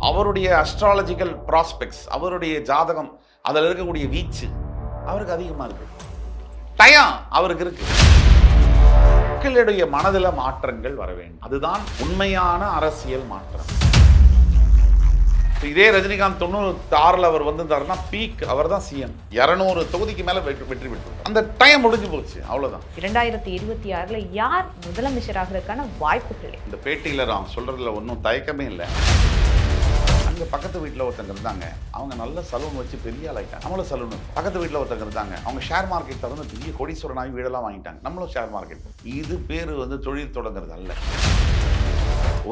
அவருடைய astrological prospects, அவருடைய ஜாதகம், அதில் இருக்கக்கூடிய வீச்சு அவருக்கு அதிகமாக இருக்கு. டயம் அவருக்கு இருக்கு. மக்களுடைய மனதில் மாற்றங்கள் வர வேண்டும். அதுதான் உண்மையான அரசியல் மாற்றம். இதே ரஜினிகாந்த் 96 அவர் வந்திருந்தாருன்னா பீக் அவர் தான் சிஎம். 200 தொகுதிக்கு மேல வெற்றி பெற்று அந்த டைம் முடிஞ்சு போச்சு. அவ்வளவுதான். 2026 யார் முதலமைச்சராகிறதுக்கான வாய்ப்புகள்? இந்த பேட்டியில நான் சொல்றதுல ஒன்றும் தயக்கமே இல்லை. அங்கே பக்கத்து வீட்டில் ஒருத்தங்க இருந்தாங்க, அவங்க நல்ல சலூன் வச்சு பெரிய ஆளாயிட்டாங்க. நம்மளும் சலூன். பக்கத்து வீட்டில் ஒருத்தங்க இருந்தாங்க, அவங்க ஷேர் மார்க்கெட் திறந்து பெரிய கோடீஸ்வரனாகி வீடெல்லாம் வாங்கிட்டாங்க. நம்மளும் ஷேர் மார்க்கெட். இது பேர் தொழில் தொடங்குறது அல்ல.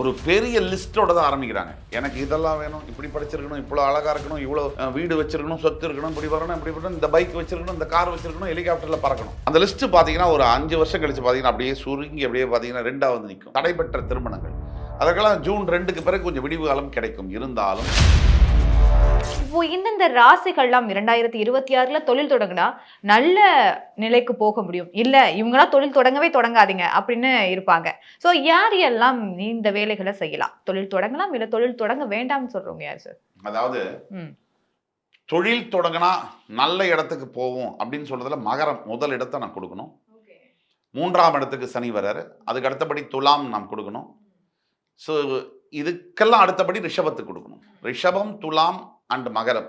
ஒரு பெரிய லிஸ்டோட தான் ஆரம்பிக்கிறாங்க. எனக்கு இதெல்லாம் வேணும், இப்படி படிச்சிருக்கணும், இவ்வளோ அழகா இருக்கணும், இவ்வளோ வீடு வச்சிருக்கணும், சொத்து இருக்கணும், இப்படி வரணும், இப்படி வரணும், இந்த பைக் வச்சிருக்கணும், இந்த கார் வச்சிருக்கணும், ஹெலிகாப்டர்ல பறக்கணும். அந்த லிஸ்ட் பார்த்தீங்கன்னா ஒரு 5 வருஷம் கழிச்சு பார்த்தீங்கன்னா அப்படியே சுருங்கி அப்படியே பார்த்தீங்கன்னா 2வது நிற்கும். தடைபெற்ற திருமணங்கள், அதற்கெல்லாம் ஜூன் 2க்கு பிறகு கொஞ்சம் விடிவு காலம் கிடைக்கும். இருந்தாலும் இப்போ இந்தந்த ராசிகள்லாம் 2026 தொழில் தொடங்கினா நல்ல நிலைக்கு போக முடியும், இல்ல இவங்களாம் தொழில் தொடங்கவே தொடங்காதீங்க அப்படின்னு இருப்பாங்க. ஸோ யார் எல்லாம் இந்த வேலைகளை செய்யலாம்? தொழில் தொடங்கலாம், இல்ல தொழில் தொடங்க வேண்டாம்னு சொல்றவங்க யார் சார்? அதாவது தொழில் தொடங்கினா நல்ல இடத்துக்கு போவோம் அப்படின்னு சொல்றதுல மகரம் முதல் இடத்தை நான் கொடுக்கணும். 3ஆம் இடத்துக்கு சனி வராரு. அதுக்கு அடுத்தபடி துலாம் நாம் கொடுக்கணும். ஸோ இதுக்கெல்லாம் அடுத்தபடி ரிஷபத்துக்கு கொடுக்கணும். ரிஷபம், துலாம் அண்ட் மகரம்.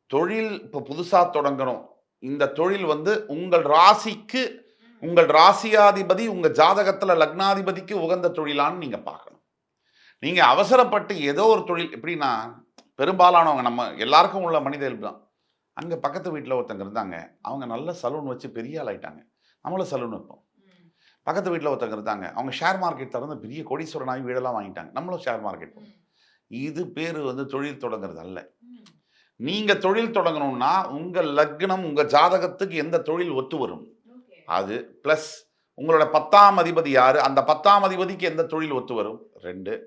தொழில் இப்போ புதுசாக தொடங்கணும். இந்த தொழில் உங்கள் ராசிக்கு, உங்கள் ராசியாதிபதி உங்கள் ஜாதகத்தில் லக்னாதிபதிக்கு உகந்த தொழிலான்னு நீங்கள் பார்க்கணும். நீங்கள் அவசரப்பட்டு ஏதோ ஒரு தொழில், எப்படின்னா பெரும்பாலானவங்க நம்ம எல்லாருக்கும் உள்ள மனித இயல்பு தான். அங்கே பக்கத்து வீட்டில் ஒருத்தங்க இருந்தாங்க, அவங்க நல்ல சலூன் வச்சு பெரிய ஆளாயிட்டாங்க. நம்மளும் சலூன் வைப்போம். பக்கத்து வீட்டில் ஒருத்தங்க இருந்தாங்க, அவங்க ஷேர் மார்க்கெட் திறந்து பெரிய கோடீஸ்வரனாகி வீடெல்லாம் வாங்கிட்டாங்க. நம்மளும் ஷேர் மார்க்கெட் போவோம். இது பேர் தொழில் தொடங்குறது அல்ல. நீங்க தொழில் தொடங்கணும்னா உங்க லக்னம், உங்க ஜாதகத்துக்கு எந்த தொழில் ஒத்து வரும் அது, பிளஸ் உங்களோட 10ஆம் அதிபதி யாரு, அந்த 10ஆம் அதிபதிக்கு எந்த தொழில் ஒத்து வரும் 2.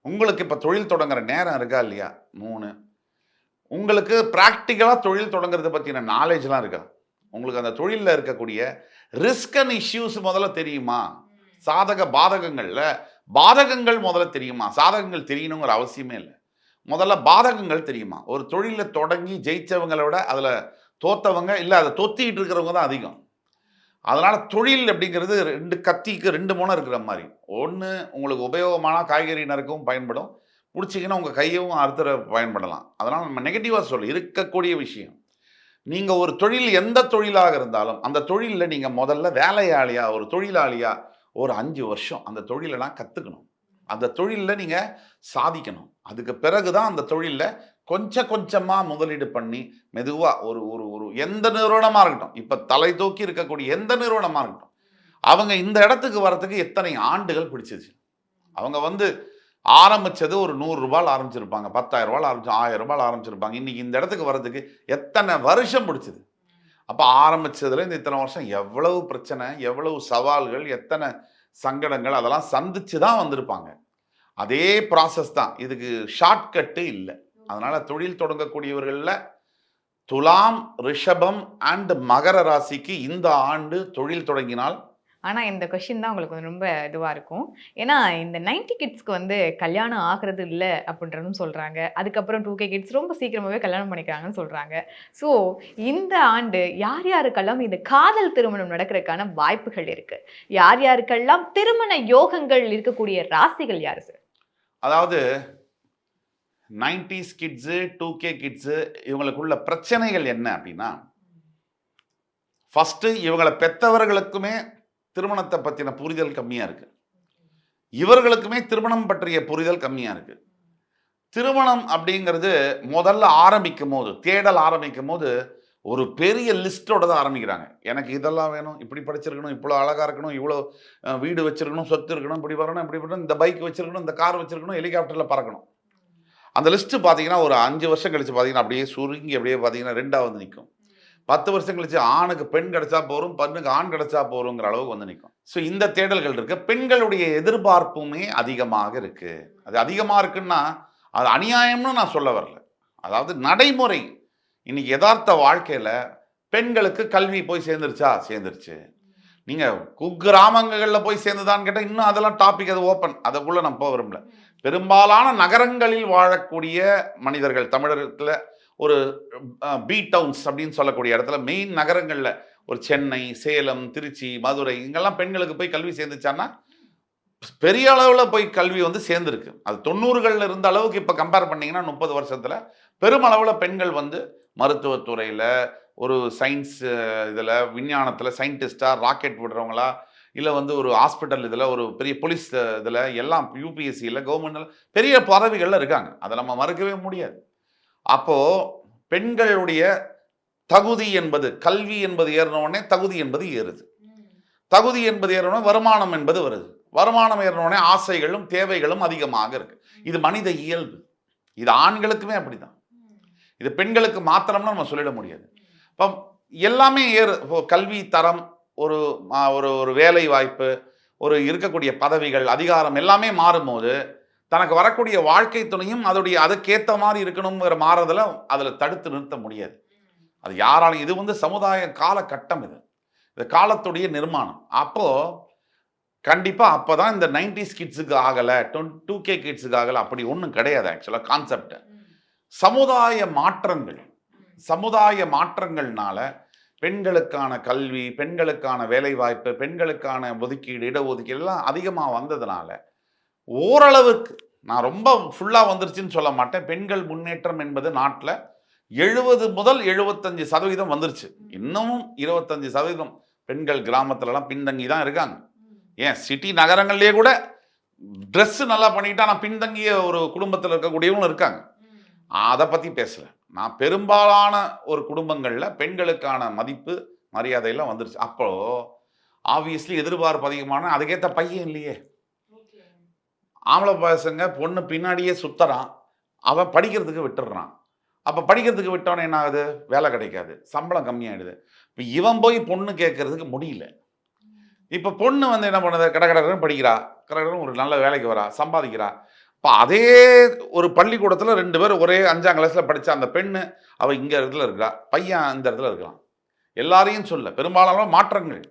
உங்களுக்கு இப்ப தொழில் தொடங்குற நேரம் இருக்கா இல்லையா 3. உங்களுக்கு பிராக்டிக்கலா தொழில் தொடங்குறத பத்தின நாலேஜ்லாம் இருக்கா, உங்களுக்கு அந்த தொழிலில் இருக்கக்கூடிய ரிஸ்க் அண்ட் இஷ்யூஸ் முதல்ல தெரியுமா, சாதக பாதகங்கள்ல பாதகங்கள் முதல்ல தெரியுமா, சாதகங்கள் தெரியணுங்கிற அவசியமே இல்லை. முதல்ல பாதகங்கள் தெரியுமா. ஒரு தொழிலில் தொடங்கி ஜெயிச்சவங்களை விட அதில் தோத்தவங்க இல்லை அதை தொத்திக்கிட்டு இருக்கிறவங்க தான் அதிகம். அதனால தொழில் அப்படிங்கிறது 2 கத்திக்கு 2 முனை இருக்கிற மாதிரி. ஒன்று உங்களுக்கு உபயோகமான காய்கறி நறுக்கவும் பயன்படும், பிடிச்சிங்கன்னா உங்கள் கையவும் அறுத்துற பயன்படலாம். அதனால் நம்ம நெகட்டிவாக சொல்ல இருக்கக்கூடிய விஷயம், நீங்கள் ஒரு தொழில் எந்த தொழிலாக இருந்தாலும் அந்த தொழிலில் நீங்கள் முதல்ல வேலையாளியா, ஒரு தொழிலாளியா ஒரு 5 வருஷம் அந்த தொழிலெல்லாம் கற்றுக்கணும். அந்த தொழிலில் நீங்கள் சாதிக்கணும். அதுக்கு பிறகு தான் அந்த தொழிலில் கொஞ்சம் கொஞ்சமாக முதலீடு பண்ணி மெதுவாக ஒரு ஒரு ஒரு எந்த நிறுவனமாக இருக்கட்டும், இப்போ தலை தூக்கி இருக்கக்கூடிய எந்த நிறுவனமாக இருக்கட்டும், அவங்க இந்த இடத்துக்கு வரத்துக்கு எத்தனை ஆண்டுகள் பிடிச்சிச்சு. அவங்க ஆரம்பித்தது ஒரு 100 ரூபாயில் ஆரம்பிச்சிருப்பாங்க, 10,000 ரூபாயில் ஆரம்பிச்சு 1000 ரூபாயில் ஆரம்பிச்சிருப்பாங்க. இன்றைக்கி இந்த இடத்துக்கு வர்றதுக்கு எத்தனை வருஷம் பிடிச்சிது. அப்போ ஆரம்பித்ததுல இந்த இத்தனை வருஷம் எவ்வளவு பிரச்சனை, எவ்வளவு சவால்கள், எத்தனை சங்கடங்கள், அதெல்லாம் சந்திச்சு தான் வந்திருப்பாங்க. அதே ப்ராசஸ் தான். இதுக்கு ஷார்ட்கட்டு இல்லை. அதனால் தொழில் தொடங்கக்கூடியவர்களில் துலாம், ரிஷபம் அண்ட் மகர ராசிக்கு இந்த ஆண்டு தொழில் தொடங்கினால். ஆனால் இந்த கொஷின் தான் உங்களுக்கு ரொம்ப இதுவாக இருக்கும். ஏன்னா இந்த 90 கிட்ஸ்க்கு கல்யாணம் ஆகிறது இல்லை அப்படின்றதும் சொல்கிறாங்க. அதுக்கப்புறம் 2K கிட்ஸ் ரொம்ப சீக்கிரமாகவே கல்யாணம் பண்ணிக்கிறாங்கன்னு சொல்கிறாங்க. ஸோ இந்த ஆண்டு யார் யாருக்கெல்லாம் இந்த காதல் திருமணம் நடக்கிறதுக்கான வாய்ப்புகள் இருக்குது, யார் யாருக்கெல்லாம் திருமண யோகங்கள் இருக்கக்கூடிய ராசிகள் யார் சார்? அதாவது 90s கிட்ஸு, 2K கிட்ஸு இவங்களுக்குள்ள பிரச்சனைகள் என்ன அப்படின்னா, ஃபஸ்ட்டு இவங்களை பெற்றவர்களுக்குமே திருமணத்தை பற்றின புரிதல் கம்மியாக இருக்குது. இவர்களுக்குமே திருமணம் பற்றிய புரிதல் கம்மியாக இருக்குது. திருமணம் அப்படிங்கிறது முதல்ல ஆரம்பிக்கும் போது, தேடல் ஆரம்பிக்கும் போது ஒரு பெரிய லிஸ்டோட தான் ஆரம்பிக்கிறாங்க. எனக்கு இதெல்லாம் வேணும், இப்படி படிச்சிருக்கணும், இவ்வளோ அழகாக இருக்கணும், இவ்வளோ வீடு வச்சிருக்கணும், சொத்து இருக்கணும், இப்படி வரணும், இப்படி வரணும், இந்த பைக் வச்சிருக்கணும், இந்த கார் வச்சிருக்கணும், ஹெலிகாப்டரில் பறக்கணும். அந்த லிஸ்ட்டு பார்த்தீங்கன்னா ஒரு 5 வருஷம் கழிச்சு பார்த்தீங்கன்னா அப்படியே சுருங்கி அப்படியே பார்த்தீங்கன்னா 2வது நிற்கும். 10 வருஷம் கழிச்சு ஆணுக்கு பெண் கிடைச்சா போரும், பெண்ணுக்கு ஆண் கிடைச்சா போருங்கிற அளவுக்கு நிற்கும். ஸோ இந்த தேடல்கள் இருக்கு. பெண்களுடைய எதிர்பார்ப்புமே அதிகமாக இருக்கு. அது அதிகமாக இருக்குன்னா அது அநியாயம்னு நான் சொல்ல வரல. அதாவது நடைமுறை இன்னைக்கு யதார்த்த வாழ்க்கையில் பெண்களுக்கு கல்வி போய் சேர்ந்துருச்சா, சேர்ந்துருச்சு. நீங்கள் குக்கிராமங்களில் போய் சேர்ந்துதான்னு கேட்டால் இன்னும் அதெல்லாம் டாபிக், அது ஓப்பன், அதுக்குள்ளே நம்ம போக விரும்பல. பெரும்பாலான நகரங்களில் வாழக்கூடிய மனிதர்கள், தமிழகத்தில் ஒரு பி டவுன்ஸ் அப்படின்னு சொல்லக்கூடிய இடத்துல, மெயின் நகரங்களில் ஒரு சென்னை, சேலம், திருச்சி, மதுரை, இங்கெல்லாம் பெண்களுக்கு போய் கல்வி சேர்ந்துச்சான்னா பெரிய அளவில் போய் கல்வி வந்து சேர்ந்துருக்கு. அது 90களில் இருந்த அளவுக்கு இப்போ கம்பேர் பண்ணிங்கன்னா 30 வருஷத்தில் பெருமளவில் பெண்கள் வந்து மருத்துவத்துறையில், ஒரு சயின்ஸ் இதில், விஞ்ஞானத்தில் சயின்டிஸ்டாக, ராக்கெட் விடுறவங்களா, இல்லை வந்து ஒரு ஹாஸ்பிட்டல் இதில், ஒரு பெரிய போலீஸ் இதில், எல்லாம் யூபிஎஸ்சியில், கவர்மெண்டில் பெரிய பதவிகளில் இருக்காங்க. அதை நம்ம மறுக்கவே முடியாது. அப்போது பெண்களுடைய தகுதி என்பது, கல்வி என்பது ஏறினோடனே தகுதி என்பது ஏறுது. தகுதி என்பது ஏறினோடனே வருமானம் என்பது வருது. வருமானம் ஏறினோடனே ஆசைகளும் தேவைகளும் அதிகமாக இருக்கு. இது மனித இயல்பு. இது ஆண்களுக்குமே அப்படிதான். இது பெண்களுக்கு மாத்திரம்னு நம்ம சொல்லிட முடியாது. இப்போ எல்லாமே கல்வி தரம், ஒரு ஒரு வேலை வாய்ப்பு, ஒரு இருக்கக்கூடிய பதவிகள், அதிகாரம் எல்லாமே மாறும்போது தனக்கு வரக்கூடிய வாழ்க்கை துணையும் அதுக்கேற்ற மாதிரி இருக்கணுங்கிற மாறுதலை அதில் தடுத்து நிறுத்த முடியாது. அது யாராலும், இது வந்து சமுதாய காலகட்டம், இது காலத்துடைய நிர்மாணம். அப்போ கண்டிப்பா அப்பதான் இந்த 90s கிட்ஸுக்கு ஆகலை, 2K கிட்ஸுக்கு ஆகலை, அப்படி ஒன்றும் கிடையாது. ஆக்சுவலாக கான்செப்ட் சமுதாய மாற்றங்கள்னால பெண்களுக்கான கல்வி, பெண்களுக்கான வேலை வாய்ப்பு, பெண்களுக்கான ஒதுக்கீடு, இடஒதுக்கீடு எல்லாம் அதிகமாக வந்ததுனால ஓரளவுக்கு, நான் ரொம்ப ஃபுல்லாக வந்துருச்சுன்னு சொல்ல மாட்டேன், பெண்கள் முன்னேற்றம் என்பது நாட்டில் 70 முதல் 75% வந்துருச்சு. இன்னமும் 25% பெண்கள் கிராமத்துலலாம் பின்தங்கி தான் இருக்காங்க. ஏன் சிட்டி நகரங்கள்லேயே கூட ட்ரெஸ்ஸு நல்லா பண்ணிக்கிட்டா நான் பின்தங்கிய ஒரு குடும்பத்தில் இருக்கக்கூடியவங்களும் இருக்காங்க. அதை பற்றி பேசலை. நான் பெரும்பாலான ஒரு குடும்பங்களில் பெண்களுக்கான மதிப்பு, மரியாதையெல்லாம் வந்துருச்சு. அப்போது ஆப்வியஸ்லி எதிர்பார்ப்பு அதிகமான, அதுக்கேற்ற பையன் இல்லையே. ஆம்பளை பசங்க பொண்ணு பின்னாடியே சுற்றுறான், அவன் படிக்கிறதுக்கு விட்டுடுறான். அப்போ படிக்கிறதுக்கு விட்டவனே என்ன ஆகுது? வேலை கிடைக்காது, சம்பளம் கம்மியாகிடுது. இப்போ இவன் போய் பொண்ணு கேட்கறதுக்கு முடியல. இப்போ பொண்ணு வந்து என்ன பண்ணுது? கடகடன்னு படிக்கிறா, கடகடன்னு ஒரு நல்ல வேலைக்கு வரா, சம்பாதிக்கிறா. இப்போ அதே ஒரு பள்ளிக்கூடத்தில் 2 பேர் ஒரே 5ஆம் கிளாஸில் படித்த அந்த பெண்ணு, அவள் இங்கே இடத்துல இருக்கிறா, பையன் இந்த இடத்துல இருக்கிறான். எல்லாரையும் சொல்ல, பெரும்பாலான மாற்றங்கள்.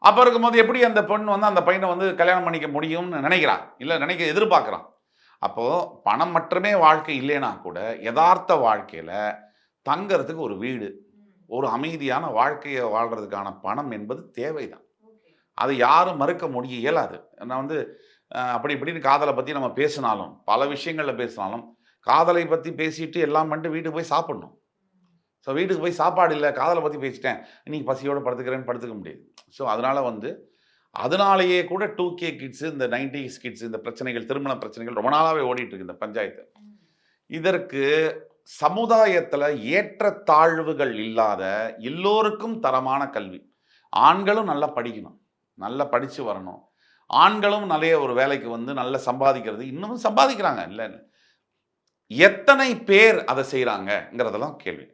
அப்போ இருக்கும்போது எப்படி அந்த பெண் வந்து அந்த பையனை வந்து கல்யாணம் பண்ணிக்க முடியும்னு நினைக்கிறான், இல்லை எதிர்பார்க்குறான். அப்போது பணம் மட்டுமே வாழ்க்கை இல்லைனா கூட யதார்த்த வாழ்க்கையில் தங்கிறதுக்கு ஒரு வீடு, ஒரு அமைதியான வாழ்க்கையை வாழ்கிறதுக்கான பணம் என்பது தேவைதான். அது யாரும் மறுக்க இயலாது. நான் வந்து அப்படி இப்படின்னு காதலை பற்றி நம்ம பேசினாலும், பல விஷயங்களில் பேசினாலும், காதலை பற்றி பேசிட்டு எல்லாம் பண்ணிட்டு வீட்டுக்கு போய் சாப்பிடணும். ஸோ வீட்டுக்கு போய் சாப்பாடு இல்லை, காதலை பற்றி பேசிட்டேன், இன்னைக்கு பசியோடு படுத்துக்க முடியாது. ஸோ அதனாலேயே கூட 2K கிட்ஸு, இந்த 90s கிட்ஸு, இந்த பிரச்சனைகள், திருமண பிரச்சனைகள் ரொம்ப நாளாகவே ஓடிட்டு இருக்கு இந்த பஞ்சாயத்து. இதற்கு சமுதாயத்தில் ஏற்றத்தாழ்வுகள் இல்லாத எல்லோருக்கும் தரமான கல்வி, ஆண்களும் நல்லா படிக்கணும், நல்லா படித்து வரணும், ஆண்களும் நிறைய ஒரு வேலைக்கு வந்து நல்லா சம்பாதிக்கிறது, இன்னமும் சம்பாதிக்கிறாங்க இல்லை, எத்தனை பேர் அதை செய்கிறாங்கங்கிறதெல்லாம் கேள்வி.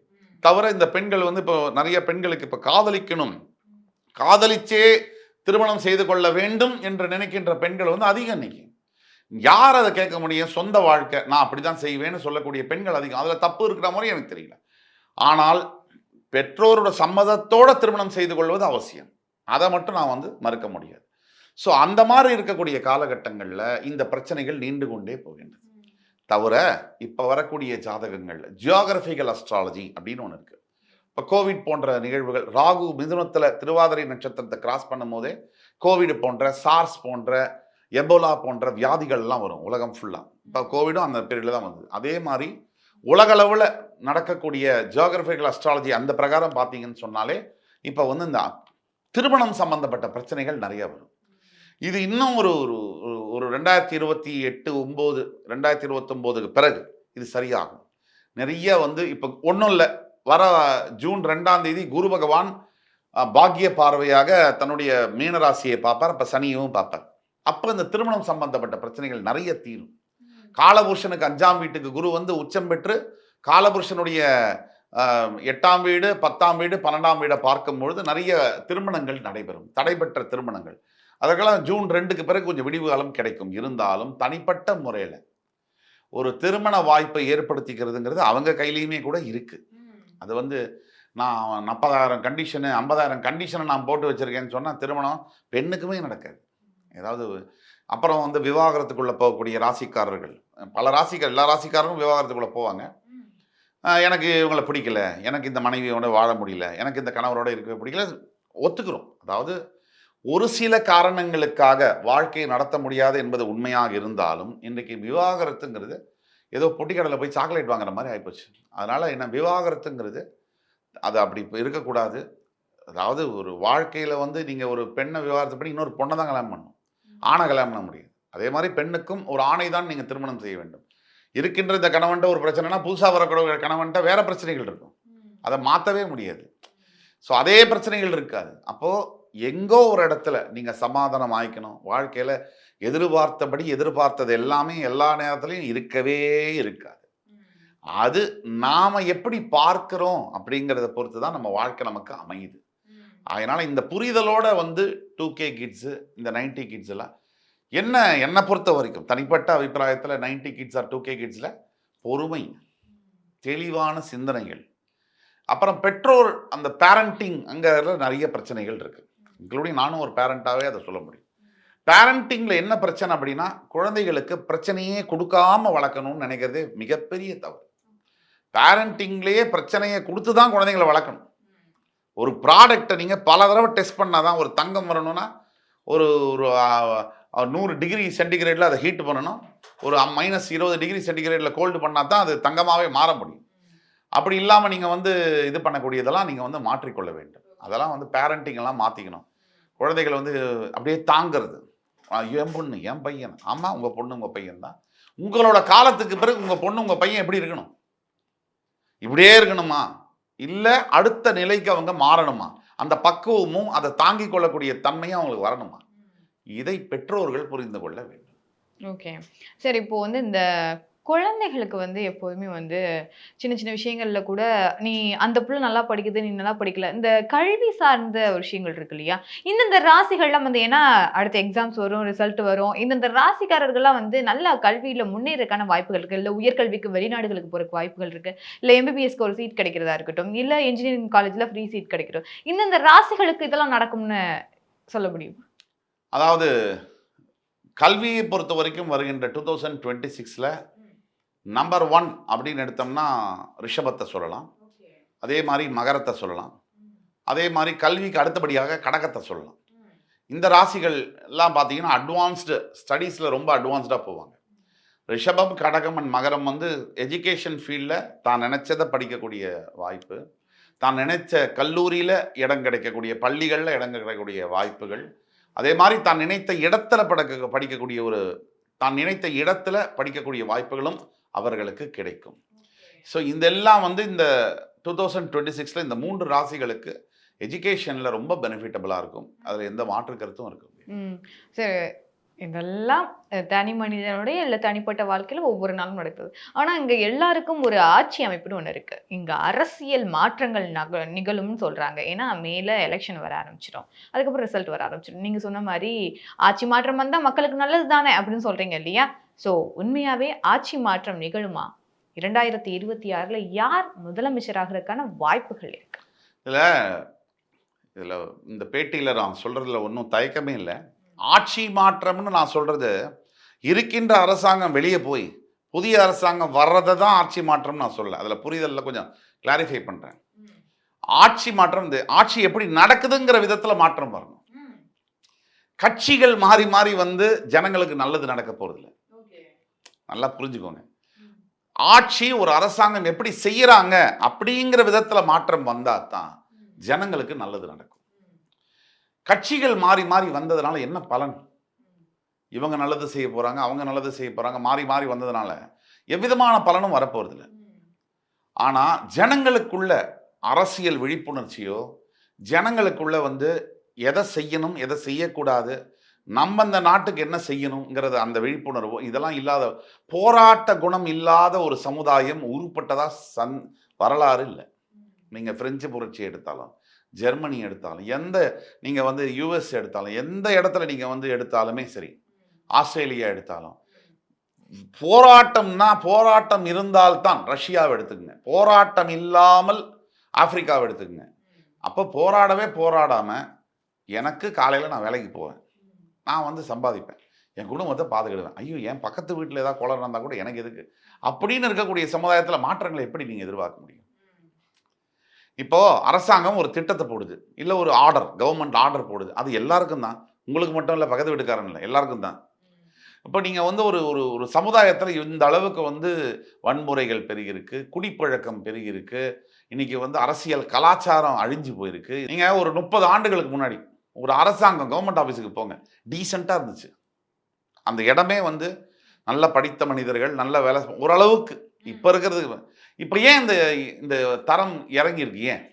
தவிர இந்த பெண்கள் வந்து இப்போ நிறைய பெண்களுக்கு இப்போ காதலிக்கணும், காதலிச்சே திருமணம் செய்து கொள்ள வேண்டும் என்று நினைக்கின்ற பெண்கள் வந்து அதிகம். இன்னைக்கு யார் அதை கேட்க முடியும்? சொந்த வாழ்க்கை நான் அப்படி தான் செய்வேன்னு சொல்லக்கூடிய பெண்கள் அதிகம். அதில் தப்பு இருக்கிற மாதிரி எனக்கு தெரியல. ஆனால் பெற்றோரோட சம்மதத்தோட திருமணம் செய்து கொள்வது அவசியம். அதை மட்டும் நான் வந்து மறுக்க முடியாது. ஸோ அந்த மாதிரி இருக்கக்கூடிய காலகட்டங்களில் இந்த பிரச்சனைகள் நீண்டு கொண்டே போகின்றது. தவிர இப்போ வரக்கூடிய ஜாதகங்களில் ஜியோகிராஃபிக்கல் அஸ்ட்ராலஜி அப்படின்னு ஒன்று இருக்குது. இப்போ கோவிட் போன்ற நிகழ்வுகள், ராகு மிதுனத்தில் திருவாதிரை நட்சத்திரத்தை கிராஸ் பண்ணும் போதே கோவிட் போன்ற, சார்ஸ் போன்ற, எபோலா போன்ற வியாதிகள்லாம் வரும் உலகம் ஃபுல்லாக. இப்போ கோவிடும் அந்த பீரியடில் தான் வந்தது. அதே மாதிரி உலகளவில் நடக்கக்கூடிய ஜியோகிராஃபிக்கல் அஸ்ட்ராலஜி அந்த பிரகாரம் பார்த்தீங்கன்னு சொன்னாலே இப்போ வந்து இந்த திருமணம் சம்பந்தப்பட்ட பிரச்சனைகள் நிறைய வரும். இது இன்னும் ஒரு ஒரு 2028, 9, 2029க்கு பிறகு இது சரியாகும். நிறைய வந்து இப்போ ஒன்றும் இல்லை, வர ஜூன் 2ஆம் தேதி குரு பகவான் பாக்கிய பார்வையாக தன்னுடைய மீனராசியை பார்ப்பார், அப்போ சனியும் பார்ப்பார். அப்போ இந்த திருமணம் சம்பந்தப்பட்ட பிரச்சனைகள் நிறைய தீரும். காலபுருஷனுக்கு 5ஆம் வீட்டுக்கு குரு வந்து உச்சம் பெற்று காலபுருஷனுடைய 8ஆம் வீடு, 10ஆம் வீடு, 12ஆம் வீடை பார்க்கும் பொழுது நிறைய திருமணங்கள் நடைபெறும், தடைபெற்ற திருமணங்கள். அதற்கெல்லாம் ஜூன் 2க்கு பிறகு கொஞ்சம் விடிவு காலம் கிடைக்கும். இருந்தாலும் தனிப்பட்ட முறையில் ஒரு திருமண வாய்ப்பை ஏற்படுத்திக்கிறதுங்கிறது அவங்க கையிலையுமே கூட இருக்கு. அது வந்து நான் 40,000 கண்டிஷனு 50,000 கண்டிஷனை நான் போட்டு வச்சுருக்கேன்னு சொன்னால் திருமணம் பெண்ணுக்குமே நடக்காது. ஏதாவது அப்புறம் வந்து விவாகரத்துக்குள்ளே போகக்கூடிய ராசிக்காரர்கள், பல ராசிக்கார், எல்லா ராசிக்காரரும் விவாகரத்துக்குள்ளே போவாங்க. எனக்கு இவங்கள பிடிக்கல, எனக்கு இந்த மனைவியோட வாழ முடியல, எனக்கு இந்த கணவரோட இருக்கவே பிடிக்கல, ஒத்துக்கிறோம். அதாவது ஒரு சில காரணங்களுக்காக வாழ்க்கையை நடத்த முடியாது என்பது உண்மையாக இருந்தாலும், இன்றைக்கு விவாகரத்துங்கிறது ஏதோ பொட்டிக்கடையில் போய் சாக்லேட் வாங்குற மாதிரி ஆகிப்போச்சு. அதனால் என்ன, விவாகரத்துங்கிறது அது அப்படி இப்போ இருக்கக்கூடாது. அதாவது ஒரு வாழ்க்கையில் வந்து நீங்கள் ஒரு பெண்ணை விவாகரத்து பண்ணி இன்னொரு பொண்ணை தான் கல்யாணம் பண்ணணும், ஆணை கல்யாணம் பண்ண முடியாது. அதே மாதிரி பெண்ணுக்கும் ஒரு ஆணை தான் நீங்கள் திருமணம் செய்ய வேண்டும். இருக்கின்ற இந்த கணவன்ட்ட ஒரு பிரச்சனைனா புதுசாக வரக்கூடிய கணவன்ட்ட வேற பிரச்சனைகள் இருக்கும், அதை மாற்றவே முடியாது. ஸோ அதே பிரச்சனைகள் இருக்காது. அப்போது எங்கோ ஒரு இடத்துல நீங்கள் சமாதானம் ஆயிக்கணும். வாழ்க்கையில் எதிர்பார்த்தபடி எதிர்பார்த்தது எல்லாமே எல்லா நேரத்துலையும் இருக்கவே இருக்காது. அது நாம் எப்படி பார்க்கிறோம் அப்படிங்கிறத பொறுத்து தான் நம்ம வாழ்க்கை நமக்கு அமையுது. அதனால் இந்த புரிதலோட வந்து 2K கிட்ஸு, இந்த 90 கிட்ஸ் எல்லாம் என்னை பொறுத்த வரைக்கும் தனிப்பட்ட அபிப்பிராயத்தில் 90 கிட்ஸ் ஆர் 2K கிட்ஸில் பொறுமை, தெளிவான சிந்தனைகள், அப்புறம் பெற்றோர் அந்த பேரண்டிங் அங்கே நிறைய பிரச்சனைகள் இருக்குது. இன்க்ளூடிங் நானும் ஒரு பேரண்டாகவே அதை சொல்ல முடியும். பேரண்டிங்கில் என்ன பிரச்சனை அப்படின்னா, குழந்தைகளுக்கு பிரச்சனையே கொடுக்காம வளர்க்கணும்னு நினைக்கிறதே மிகப்பெரிய தவறு. பேரண்டிங்லேயே பிரச்சனையை கொடுத்து தான் குழந்தைங்களை வளர்க்கணும். ஒரு ப்ராடக்டை நீங்கள் பல தடவை டெஸ்ட் பண்ணால் தான், ஒரு தங்கம் வரணும்னா ஒரு ஒரு 100 டிகிரி சென்டிகிரேடில் அதை ஹீட் பண்ணணும், ஒரு -20 டிகிரி சென்டிகிரேடில் கோல்டு பண்ணால் தான் அது தங்கமாகவே மாற முடியும். அப்படி இல்லாமல் நீங்கள் வந்து இது பண்ணக்கூடியதெல்லாம் நீங்கள் வந்து மாற்றிக்கொள்ள வேண்டும். அதெல்லாம் வந்து பேரண்டிங்கெல்லாம் மாற்றிக்கணும். குழந்தைகளை வந்து அப்படியே தாங்கிறது, என் பொண்ணு என் பையன், ஆமாம் உங்கள் பொண்ணு உங்கள் பையன் தான். உங்களோட காலத்துக்கு பிறகு உங்கள் பொண்ணு உங்கள் பையன் எப்படி இருக்கணும்? இப்படியே இருக்கணுமா, இல்லை அடுத்த நிலைக்கு அவங்க மாறணுமா? அந்த பக்குவமும் அதை தாங்கிக் கொள்ளக்கூடிய தன்மையும் அவங்களுக்கு வரணுமா? இதை பெற்றோர்கள் புரிந்து கொள்ள வேண்டும். ஓகே. சரி, இப்போ வந்து இந்த குழந்தைகளுக்கு வந்து எப்போதுமே வந்து சின்ன சின்ன விஷயங்கள்ல கூட நீ அந்த புள்ள நல்லா படிக்குது, நீ நல்லா படிக்கல, இந்த கல்வி சார்ந்த விஷயங்கள் இருக்கு இல்லையா? இந்தந்த ராசிகள்லாம் வந்து, ஏன்னா அடுத்த எக்ஸாம்ஸ் வரும், ரிசல்ட் வரும், இந்தந்த ராசிக்காரர்கள்லாம் வந்து நல்லா கல்வியில முன்னேறதுக்கான வாய்ப்புகள் இருக்கு, இல்லை உயர்கல்விக்கு வெளிநாடுகளுக்கு போறதுக்கு வாய்ப்புகள் இருக்கு, இல்லை எம்பிபிஎஸ்க்கு ஒரு சீட் கிடைக்கிறதா இருக்கட்டும், இல்லை இன்ஜினியரிங் காலேஜ்ல ஃப்ரீ சீட் கிடைக்கட்டும், இந்தந்த ராசிகளுக்கு இதெல்லாம் நடக்கும்னு சொல்ல முடியும்? அதாவது கல்வியை பொறுத்த வரைக்கும் வருகின்ற 2026ல் நம்பர் 1 அப்படின்னு எடுத்தோம்னா ரிஷபத்தை சொல்லலாம், அதே மாதிரி மகரத்தை சொல்லலாம், அதே மாதிரி கல்விக்கு அடுத்தபடியாக கடகத்தை சொல்லலாம். இந்த ராசிகள் எல்லாம் பார்த்தீங்கன்னா அட்வான்ஸ்டு ஸ்டடீஸில் ரொம்ப அட்வான்ஸ்டாக போவாங்க. ரிஷபம், கடகம் அண்ட் மகரம் வந்து எஜுகேஷன் ஃபீல்டில் தான் நினைச்சதை படிக்கக்கூடிய வாய்ப்பு, தான் நினைச்ச கல்லூரியில் இடம் கிடைக்கக்கூடிய, பள்ளிகளில் இடம் கிடைக்கக்கூடிய வாய்ப்புகள், அதே மாதிரி தான் நினைத்த இடத்துல படிக்கக்கூடிய தான் நினைத்த இடத்துல படிக்கக்கூடிய வாய்ப்புகளும் அவர்களுக்கு கிடைக்கும். ஸோ இதெல்லாம் வந்து இந்த 2026ல் இந்த 3 ராசிகளுக்கு எஜுகேஷனில் ரொம்ப பெனிஃபிட்டபுளாக இருக்கும். அதில் எந்த மாற்று கருத்தும் இருக்கும். சரி, இதெல்லாம் தனி மனிதனுடைய இல்லை தனிப்பட்ட வாழ்க்கையில் ஒவ்வொரு நாளும் நடக்குது. ஆனால் இங்கே எல்லாருக்கும் ஒரு ஆட்சி அமைப்புன்னு ஒன்று இருக்குது. இங்கே அரசியல் மாற்றங்கள் நிகழும்னு சொல்கிறாங்க. ஏன்னா மேலே எலெக்ஷன் வர ஆரம்பிச்சிடும், அதுக்கப்புறம் ரிசல்ட் வர ஆரம்பிச்சிடும். நீங்கள் சொன்ன மாதிரி ஆட்சி மாற்றம் வந்தால் மக்களுக்கு நல்லது தானே அப்படின்னு சொல்கிறீங்க இல்லையா? ஸோ உண்மையாகவே ஆட்சி மாற்றம் நிகழுமா? 2026ல் யார் முதலமைச்சராகிறதுக்கான வாய்ப்புகள் இருக்கு? இதில் இந்த பேட்டியில் நான் சொல்கிறதுல ஒன்றும் தயக்கமே இல்லை. ஆட்சி மாற்றம்னு நான் சொல்கிறது, இருக்கின்ற அரசாங்கம் வெளியே போய் புதிய அரசாங்கம் வர்றதை தான் ஆட்சி மாற்றம் நான் சொல்ல. அதில் புரிதலில் கொஞ்சம் கிளாரிஃபை பண்ணுறேன். ஆட்சி மாற்றம், இந்த ஆட்சி எப்படி நடக்குதுங்கிற விதத்தில் மாற்றம் வரணும். கட்சிகள் மாறி மாறி வந்து ஜனங்களுக்கு நல்லது நடக்க போகிறதில்ல, நல்லா புரிஞ்சுக்கோங்க. ஆட்சி ஒரு அரசாங்கம் எப்படி செய்யறாங்க அப்படிங்கிற விதத்துல மாற்றம் வந்தா தான் ஜனங்களுக்கு நல்லது நடக்கும். கட்சிகள் மாறி மாறி வந்ததுனால என்ன பலன்? இவங்க நல்லது செய்ய போறாங்க, அவங்க நல்லது செய்ய போறாங்க, மாறி மாறி வந்ததுனால எவ்விதமான பலனும் வரப்போறதில்ல. ஆனா ஜனங்களுக்குள்ள அரசியல் விழிப்புணர்ச்சியோ, ஜனங்களுக்குள்ள வந்து எதை செய்யணும் எதை செய்யக்கூடாது, நம்ம இந்த நாட்டுக்கு என்ன செய்யணுங்கிறது அந்த விழிப்புணர்வோ இதெல்லாம் இல்லாத, போராட்ட குணம் இல்லாத ஒரு சமுதாயம் உருப்பட்டதா வரலாறு இல்லை. நீங்கள் பிரெஞ்சு புரட்சி எடுத்தாலும், ஜெர்மனி எடுத்தாலும், நீங்கள் வந்து யூஎஸ் எடுத்தாலும், எந்த இடத்துல நீங்கள் வந்து எடுத்தாலுமே சரி, ஆஸ்திரேலியா எடுத்தாலும், போராட்டம் இருந்தால்தான், ரஷ்யாவை எடுத்துக்கங்க, போராட்டம் இல்லாமல் ஆப்பிரிக்காவை எடுத்துக்கங்க. அப்போ போராடவே போராடாமல் எனக்கு காலையில் நான் வேலைக்கு போவேன், நான் வந்து சம்பாதிப்பேன், என் குடும்பத்தை பாதுகிடுவேன். ஐயோ என் பக்கத்து வீட்டில் ஏதாவது கொலை நடந்தால் கூட எனக்கு எதுக்கு அப்படின்னு இருக்கக்கூடிய சமுதாயத்தில் மாற்றங்களை எப்படி நீங்கள் எதிர்பார்க்க முடியும்? இப்போ அரசாங்கம் ஒரு திட்டத்தை போடுது, இல்லை ஒரு ஆர்டர், கவர்மெண்ட் ஆர்டர் போடுது, அது எல்லாருக்கும் தான், உங்களுக்கு மட்டும் இல்லை, பக்கத்து வீட்டுக்காரன் இல்லை, எல்லாருக்கும் தான். இப்போ நீங்கள் வந்து ஒரு ஒரு ஒரு சமுதாயத்தில் இந்த அளவுக்கு வந்து வன்முறைகள் பெருகிருக்கு, குடிப்பழக்கம் பெருகிருக்கு, இன்னைக்கு வந்து அரசியல் கலாச்சாரம் அழிஞ்சு போயிருக்கு. நீங்கள் ஒரு 30 ஆண்டுகளுக்கு முன்னாடி ஒரு அரசாங்கம் கவர்மெண்ட் ஆஃபீஸுக்கு போங்க, டீசெண்டாக இருந்துச்சு. அந்த இடமே வந்து நல்ல படித்த மனிதர்கள், நல்ல வேலை, ஓரளவுக்கு இப்போ இருக்கிறது. இப்போ ஏன் இந்த இந்த தரம் இறங்கியிருக்கு? ஏன்?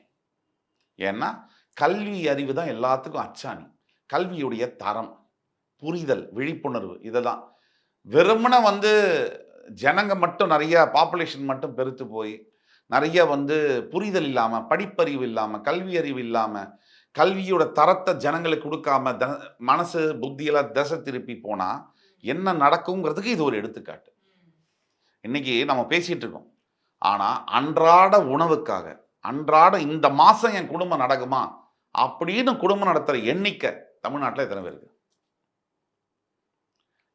ஏன்னா கல்வி அறிவு தான் எல்லாத்துக்கும் அச்சாணி. கல்வியுடைய தரம், புரிதல், விழிப்புணர்வு, இதெல்லாம் வெறுமனே வந்து ஜனங்க மட்டும் நிறைய பாப்புலேஷன் மட்டும் பெருத்து போய் நிறைய வந்து புரிதல் இல்லாமல், படிப்பறிவு இல்லாமல், கல்வி அறிவு இல்லாமல், கல்வியோட தரத்தை ஜனங்களுக்கு கொடுக்காம மனசு புத்தியெல்லாம் திசை திருப்பி போனால் என்ன நடக்குங்கிறதுக்கு இது ஒரு எடுத்துக்காட்டு. இன்னைக்கு நம்ம பேசிட்டு இருக்கோம், ஆனால் அன்றாட உணவுக்காக, அன்றாட இந்த மாதம் என் குடும்பம் நடக்குமா அப்படின்னு குடும்பம் நடத்துகிற எண்ணிக்கை தமிழ்நாட்டில் எத்தனை பேருக்கு?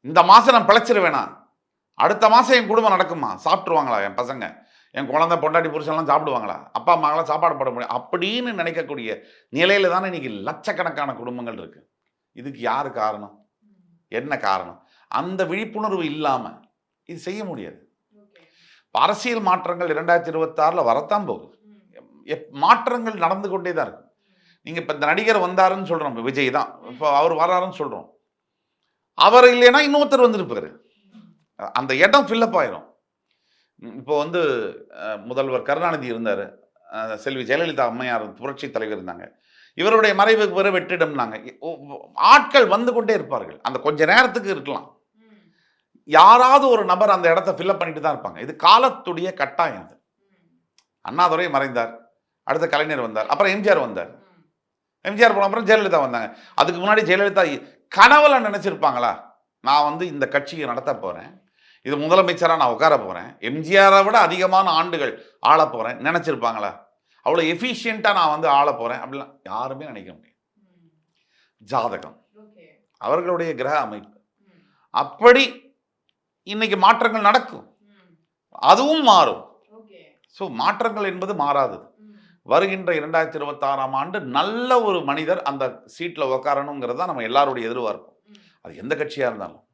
இந்த மாதம் நான் பிழைச்சிருவேனா, அடுத்த மாதம் என் குடும்பம் நடக்குமா, சாப்பிட்ருவாங்களா என் பசங்க, என் குழந்தை பொண்டாட்டி புருஷன்லாம் சாப்பிடுவாங்களா, அப்பா அம்மாவெல்லாம் சாப்பாடு போட முடியும் அப்படின்னு நினைக்கக்கூடிய நிலையில தானே இன்னைக்கு லட்சக்கணக்கான குடும்பங்கள் இருக்கு. இதுக்கு யாரு காரணம்? என்ன காரணம்? அந்த விழிப்புணர்வு இல்லாமல் இது செய்ய முடியாது. அரசியல் மாற்றங்கள் 2026 வரத்தான் போகுது. மாற்றங்கள் நடந்து கொண்டே தான் இருக்கு. நீங்கள் இப்போ இந்த நடிகர் வந்தாருன்னு சொல்கிறோம், விஜய் தான் இப்போ அவர் வராருன்னு சொல்கிறோம், அவர் இல்லைன்னா இன்னொருத்தர் வந்துருப்பாரு, அந்த இடம் ஃபில்லப் ஆயிரும். இப்போ வந்து முதல்வர் கருணாநிதி இருந்தார், செல்வி ஜெயலலிதா அம்மையார் புரட்சி தலைவர் இருந்தாங்க, இவருடைய மறைவுக்கு பிறகு வெற்றிடம்னாங்க. ஆட்கள் வந்து கொண்டே இருப்பார்கள், அந்த கொஞ்ச நேரத்துக்கு இருக்கலாம், யாராவது ஒரு நபர் அந்த இடத்த ஃபில்லப் பண்ணிட்டு தான் இருப்பாங்க. இது காலத்துடைய கட்டாயம். அது அண்ணாதுரை மறைந்தார், அடுத்த கலைஞர் வந்தார், அப்புறம் எம்ஜிஆர் வந்தார், எம்ஜிஆர் போன அப்புறம் ஜெயலலிதா வந்தாங்க. அதுக்கு முன்னாடி ஜெயலலிதா கனவுல நினைச்சிருப்பாங்களா, நான் வந்து இந்த கட்சியை நடத்த போறேன், இது முதலமைச்சராக நான் உட்கார போறேன், எம்ஜிஆரை விட அதிகமான ஆண்டுகள் ஆள போறேன் நினைச்சிருப்பாங்களா? அவ்வளோ எஃபிஷியண்டா நான் வந்து ஆள போறேன் அப்படிலாம் யாருமே நினைக்க முடியும். ஜாதகம், அவர்களுடைய கிரக அமைப்பு அப்படி இன்னைக்கு மாற்றங்கள் நடக்கும், அதுவும் மாறும். ஸோ மாற்றங்கள் என்பது மாறாது. வருகின்ற 2026ஆம் ஆண்டு நல்ல ஒரு மனிதர் அந்த சீட்டில் உட்காரணுங்கிறது தான் நம்ம எல்லாருடைய எதிர்பார்ப்போம். அது எந்த கட்சியாக இருந்தாலும்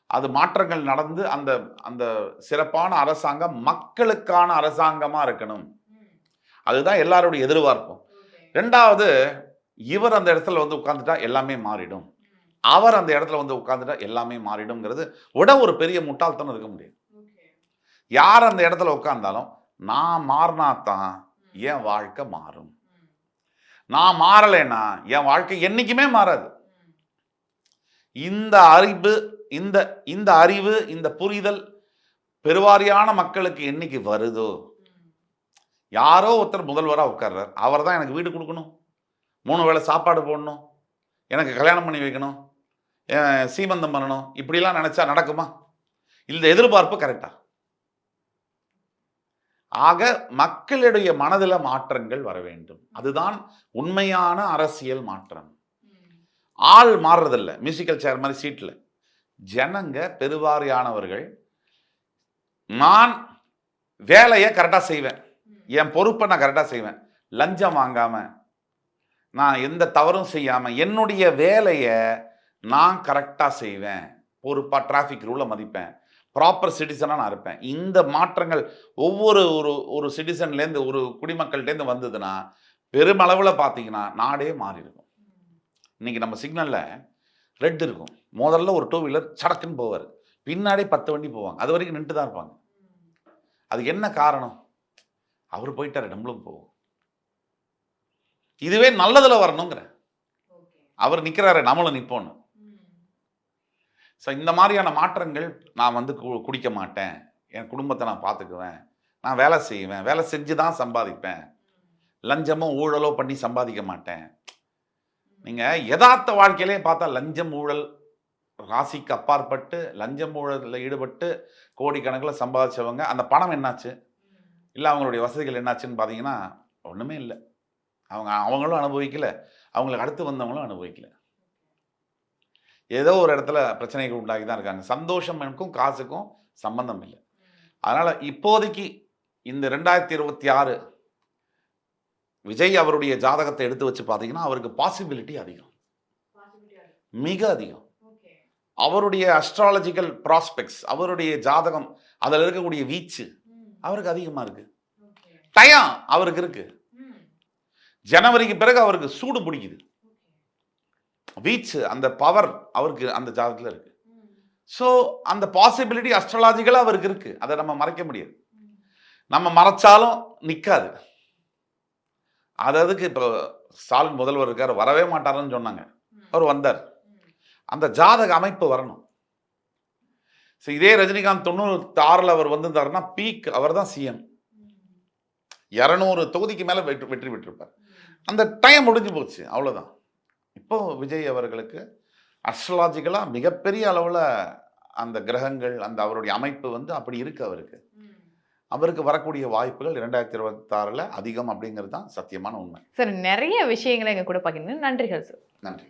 அது மாற்றங்கள் நடந்து அந்த அந்த சிறப்பான அரசாங்கம் மக்களுக்கான அரசாங்கமாக இருக்கணும், அதுதான் எல்லாருடைய எதிர்பார்ப்பும். ரெண்டாவது, இவர் அந்த இடத்துல வந்து உட்கார்ந்துட்டா எல்லாமே மாறிடும், அவர் அந்த இடத்துல வந்து உட்கார்ந்துட்டா எல்லாமே மாறிடும்ங்கிறது விட ஒரு பெரிய முட்டாள்தனம் இருக்க முடியாது. யார் அந்த இடத்துல உட்கார்ந்தாலும் நான் மாறினாத்தான் என் வாழ்க்கை மாறும், நான் மாறலைன்னா என் வாழ்க்கை என்னைக்குமே மாறாது. இந்த அறிவு, இந்த அறிவு, இந்த புரிதல் பெருவாரியான மக்களுக்கு என்னைக்கு வருதோ, யாரோ ஒருத்தர் முதல்வராக உட்கார்றார், அவர் தான் எனக்கு வீடு கொடுக்கணும், 3 வேளை சாப்பாடு போடணும், எனக்கு கல்யாணம் பண்ணி வைக்கணும், சீமந்தம் பண்ணணும், இப்படிலாம் நினைச்சா நடக்குமா? இந்த எதிர்பார்ப்பு கரெக்டா? ஆக மக்களுடைய மனதில் மாற்றங்கள் வர வேண்டும், அதுதான் உண்மையான அரசியல் மாற்றம். ஆள் மாறுறதில்ல, மியூசிக்கல் சேர் மாதிரி சீட்டில் ஜனங்க பெருவாரியானவர்கள் நான் வேலையை கரெக்டாக செய்வேன், என் பொறுப்பை நான் கரெக்டாக செய்வேன், லஞ்சம் வாங்காமல், நான் எந்த தவறும் செய்யாமல் என்னுடைய வேலையை நான் கரெக்டாக செய்வேன், பொறுப்பாக டிராஃபிக் ரூலை மதிப்பேன், ப்ராப்பர் சிட்டிசனாக நான் இருப்பேன். இந்த மாற்றங்கள் ஒவ்வொரு ஒரு சிட்டிசன்லேருந்து, ஒரு குடிமக்கள்கிட்டேருந்து வந்ததுன்னா பெருமளவில் பார்த்தீங்கன்னா நாடே மாறி இருக்கும். இன்றைக்கி நம்ம சிக்னலில் ரெட் இருக்கும், முதல்ல ஒரு 2 வீலர் சடக்குன்னு போவார், பின்னாடி 10 வண்டி போவாங்க, அது வரைக்கும் நின்று தான் இருப்பாங்க. அதுக்கு என்ன காரணம்? அவர் போயிட்டாரு, நம்மளும் போவோம். இதுவே நல்லதில் வரணுங்கிற, அவர் நிற்கிறாரு, நம்மளும் நிற்போன்னு. ஸோ இந்த மாதிரியான மாற்றங்கள், நான் வந்து குடிக்க மாட்டேன், என் குடும்பத்தை நான் பார்த்துக்குவேன், நான் வேலை செய்வேன், வேலை செஞ்சு தான் சம்பாதிப்பேன், லஞ்சமோ ஊழலோ பண்ணி சம்பாதிக்க மாட்டேன். நீங்கள் யதார்த்த வாழ்க்கையிலே பார்த்தா லஞ்சம் ஊழல் ராசிக்கு அப்பாற்பட்டு லஞ்சம் ஊழலில் ஈடுபட்டு கோடிக்கணக்கில் சம்பாதிச்சவங்க, அந்த பணம் என்னாச்சு, இல்லை அவங்களுடைய வசதிகள் என்னாச்சுன்னு பார்த்தீங்கன்னா ஒண்ணுமே இல்ல. அவங்களும் அனுபவிக்கல. அவங்களுக்கு அடுத்து வந்தவங்களும் அனுபவிக்கல. ஏதோ ஒரு இடத்துல பிரச்சனைகள் உண்டாகி தான் இருக்காங்க. சந்தோஷமுக்கும் காசுக்கும் சம்பந்தம் இல்ல. அதனால இப்போதைக்கு இந்த 2026 விஜய் அவருடைய ஜாதகத்தை எடுத்து வச்சு பார்த்தீங்கன்னா, அவருக்கு பாசிபிலிட்டி அதிகம். மிக அதிகம். அவருடைய அஸ்ட்ராலஜிக்கல் ப்ராஸ்பெக்ட்ஸ், அவருடைய ஜாதகம், அதில இருக்கக்கூடிய வீச்சு அவருக்கு அதிகமா இருக்கு. டயம் அவருக்கு இருக்கு. ஜனவரிக்கு பிறகு அவருக்கு சூடு பிடிக்குது. வீச்சு, அந்த பவர் அவருக்கு அந்த ஜாதகத்துல இருக்கு. ஸோ அந்த பாசிபிலிட்டி அஸ்ட்ராலஜிக்கலா அவருக்கு இருக்கு. அதை நம்ம மறைக்க முடியாது. நம்ம மறைச்சாலும் நிக்காது. அதுக்கு இப்போ ஸ்டாலின் முதல்வர் இருக்காரு, வரவே மாட்டாருன்னு சொன்னாங்க. அவர் வந்தார். அந்த ஜாதக அமைப்பு வரணும். ஸோ இதே ரஜினிகாந்த் 96ல் அவர் வந்திருந்தாருன்னா பீக் அவர் தான் சிஎம். 200 தொகுதிக்கு மேல வெற்றி பெற்றிருப்பார். அந்த டைம் முடிஞ்சு போச்சு, அவ்வளவுதான். இப்போ விஜய் அவர்களுக்கு அஸ்ட்ராலஜிக்கலா மிகப்பெரிய அளவுல அந்த கிரகங்கள், அந்த அவருடைய அமைப்பு வந்து அப்படி இருக்கு அவருக்கு. அவருக்கு வரக்கூடிய வாய்ப்புகள் 2026ல அதிகம் அப்படிங்கிறது தான் சத்தியமான உண்மை. சார் நிறைய விஷயங்களை எங்க கூட பகிர்ந்து நன்றிகள் சார். நன்றி.